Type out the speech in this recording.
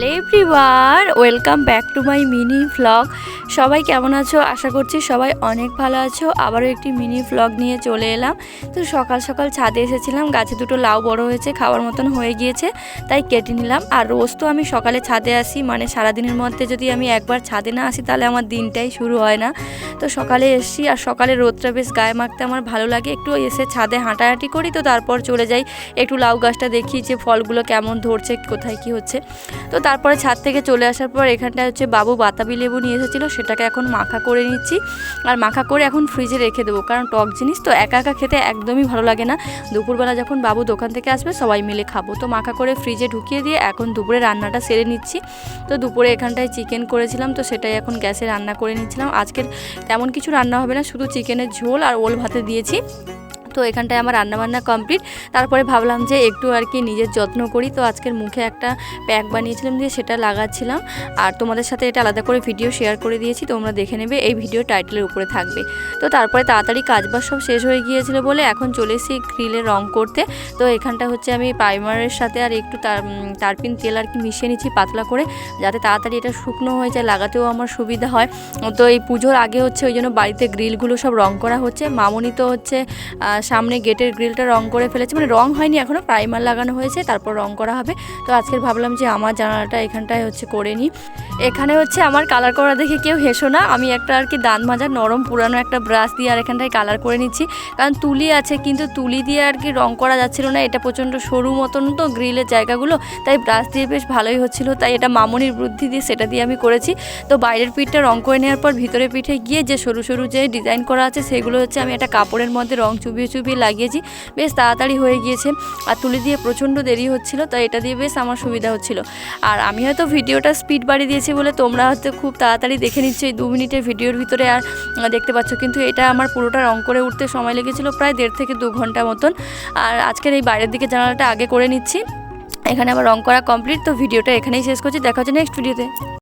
Hello everyone, welcome back to my mini vlog. সবাই কেমন আছো? আশা করছি সবাই অনেক ভালো আছো। আবারও একটি মিনি ভ্লগ নিয়ে চলে এলাম। তো সকাল সকাল ছাদে এসেছিলাম, গাছে দুটো লাউ বড় হয়েছে, খাওয়ার মতন হয়ে গিয়েছে, তাই কেটে নিলাম। আর রোজ তো আমি সকালে ছাদে আসি, মানে সারাদিনের মধ্যে যদি আমি একবার ছাদে না আসি তাহলে আমার দিনটাই শুরু হয় না। তো সকালে এসছি, আর সকালে রোদটা বেশ গায়ে মাখতে আমার ভালো লাগে। একটু এসে ছাদে হাঁটাহাঁটি করি, তো তারপর চলে যাই একটু লাউ গাছটা দেখি যে ফলগুলো কেমন ধরছে, কোথায় কি হচ্ছে। তো তারপরে ছাদ থেকে চলে আসার পর এখানটায় হচ্ছে বাবু বাতাবি লেবু নিয়ে এসেছিলো, সেটাকে এখন মাখা করে নিচ্ছি। আর মাখা করে এখন ফ্রিজে রেখে দেবো, কারণ টক জিনিস তো একা একা খেতে একদমই ভালো লাগে না। দুপুরবেলা যখন বাবু দোকান থেকে আসবে সবাই মিলে খাবো। তো মাখা করে ফ্রিজে ঢুকিয়ে দিয়ে এখন দুপুরে রান্নাটা সেরে নিচ্ছি। তো দুপুরে এখানটায় চিকেন করেছিলাম, তো সেটাই এখন গ্যাসে রান্না করে নিচ্ছিলাম। আজকের তেমন কিছু রান্না হবে না, শুধু চিকেনের ঝোল আর ওল ভাতে দিয়েছি। তো এখানটায় আমার রান্নাবান্না কমপ্লিট। তারপরে ভাবলাম যে একটু আর কি নিজের যত্ন করি। তো আজকের মুখে একটা প্যাক বানিয়েছিলাম, দিয়ে সেটা লাগাচ্ছিলাম। আর তোমাদের সাথে এটা আলাদা করে ভিডিও শেয়ার করে দিয়েছি, তোমরা দেখে নেবে, এই ভিডিও টাইটেলের উপরে থাকবে। তো তারপরে তাড়াতাড়ি কাজবাজ সব শেষ হয়ে গিয়েছিল বলে এখন চলে এসেছি গ্রিলে রং করতে। তো এখানটা হচ্ছে আমি প্রাইমারের সাথে আর একটু তারপিন তেল আর কি মিশিয়ে নিচ্ছি পাতলা করে, যাতে তাড়াতাড়ি এটা শুকনো হয়ে যায়, লাগাতেও আমার সুবিধা হয়। তো এই পুজোর আগে হচ্ছে ওই জন্য বাড়িতে গ্রিলগুলো সব রং করা হচ্ছে। মামনি তো হচ্ছে সামনে গেটের গ্রিলটা রং করে ফেলেছে, মানে রং হয়নি এখনও, প্রাইমার লাগানো হয়েছে, তারপর রং করা হবে। তো আজকের ভাবলাম যে আমার জানালাটা এখানটায় হচ্ছে করে নিই। এখানে হচ্ছে আমার কালার করা দেখে কেউ হেসো না, আমি একটা আর কি দাঁত মাজার নরম পুরানো একটা ব্রাশ দিয়ে আর এখানটায় কালার করে নিচ্ছি। কারণ তুলি আছে, কিন্তু তুলি দিয়ে আর কি রং করা যাচ্ছিল না, এটা প্রচণ্ড সরু মতন তো গ্রিলের জায়গাগুলো, তাই ব্রাশ দিয়ে বেশ ভালোই হচ্ছিলো। তাই এটা মামনির বুদ্ধি দিয়ে সেটা দিয়ে আমি করেছি। তো বাইরের পিঠটা রং করে নেওয়ার পর ভিতরের পিঠে গিয়ে যে সরু সরু যে ডিজাইন করা আছে সেগুলো হচ্ছে আমি একটা কাপড়ের মধ্যে রং চুবিয়ে লাগিয়েছি, বেশ তাড়াতাড়ি হয়ে গিয়েছে। আর তুলি দিয়ে প্রচণ্ড দেরি হচ্ছিল, তাই এটা দিয়ে বেশ আমার সুবিধা হচ্ছিল। আর আমি হয়তো ভিডিওটা স্পিড বাড়িয়ে দিয়েছি বলে তোমরা হয়তো খুব তাড়াতাড়ি দেখে নিচ্ছ এই 2 মিনিটের ভিডিওর ভিতরে, আর দেখতে পাচ্ছ। কিন্তু এটা আমার পুরোটা রং করে উঠতে সময় লেগেছিল প্রায় 1.5 থেকে 2 ঘন্টা মতন। আর আজকের এই বাইরের দিকে জানালাটা আগে করে নিচ্ছি। এখানে আমার রং করা কমপ্লিট। তো ভিডিওটা এখানেই শেষ করছি, দেখা হচ্ছে নেক্সট ভিডিওতে।